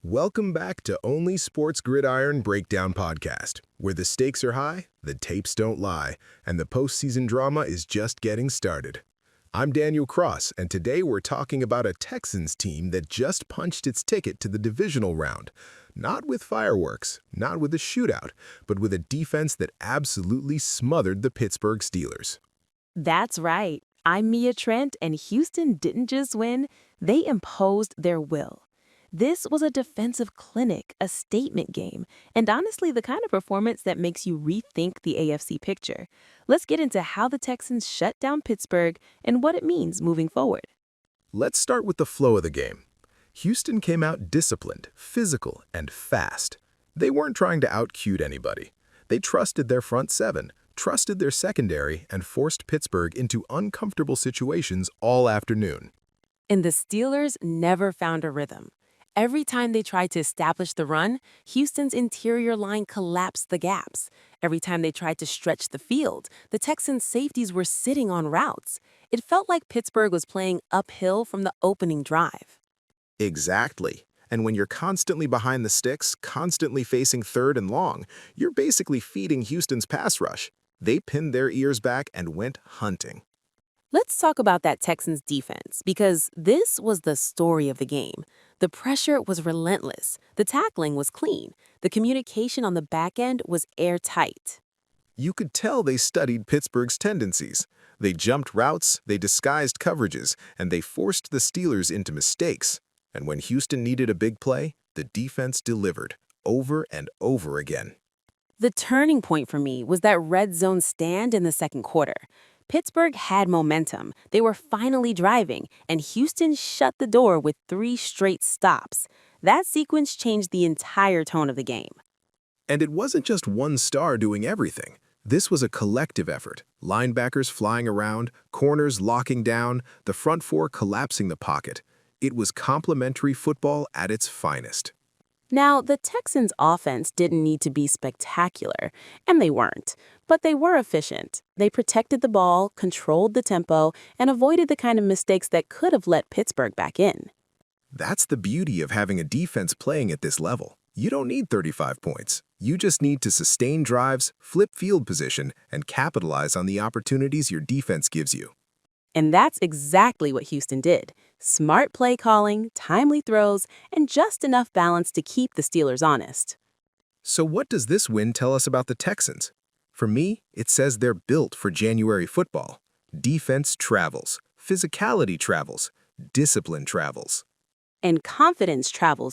Welcome back to Only Sports Gridiron Breakdown Podcast, where the stakes are high, the tapes don't lie, and the postseason drama is just getting started. I'm Daniel Cross, and today we're talking about a Texans team that just punched its ticket to the Divisional Round. Not with fireworks, not with a shootout, but with a defense that absolutely smothered the Pittsburgh Steelers. That's right. I'm Mia Trent, and Houston didn't just win, they imposed their will. This was a defensive clinic, a statement game, and honestly the kind of performance that makes you rethink the AFC picture. Let's get into how the Texans shut down Pittsburgh and what it means moving forward. Let's start with the flow of the game. Houston came out disciplined, physical, and fast. They weren't trying to out-cute anybody. They trusted their front seven, trusted their secondary, and forced Pittsburgh into uncomfortable situations all afternoon. And the Steelers never found a rhythm. Every time they tried to establish the run, Houston's interior line collapsed the gaps. Every time they tried to stretch the field, the Texans' safeties were sitting on routes. It felt like Pittsburgh was playing uphill from the opening drive. Exactly. And when you're constantly behind the sticks, constantly facing third and long, you're basically feeding Houston's pass rush. They pinned their ears back and went hunting. Let's talk about that Texans defense, because this was the story of the game. The pressure was relentless, the tackling was clean, the communication on the back end was airtight. You could tell they studied Pittsburgh's tendencies. They jumped routes, they disguised coverages, and they forced the Steelers into mistakes. And when Houston needed a big play, the defense delivered, over and over again. The turning point for me was that red zone stand in the second quarter. Pittsburgh had momentum. They were finally driving, and Houston shut the door with 3 straight stops. That sequence changed the entire tone of the game. And it wasn't just one star doing everything. This was a collective effort. Linebackers flying around, corners locking down, the front four collapsing the pocket. It was complementary football at its finest. Now, the Texans' offense didn't need to be spectacular, and they weren't. But they were efficient. They protected the ball, controlled the tempo, and avoided the kind of mistakes that could have let Pittsburgh back in. That's the beauty of having a defense playing at this level. You don't need 35 points. You just need to sustain drives, flip field position, and capitalize on the opportunities your defense gives you. And that's exactly what Houston did. Smart play calling, timely throws, and just enough balance to keep the Steelers honest. So what does this win tell us about the Texans? For me, it says they're built for January football. Defense travels, physicality travels, discipline travels. And confidence travels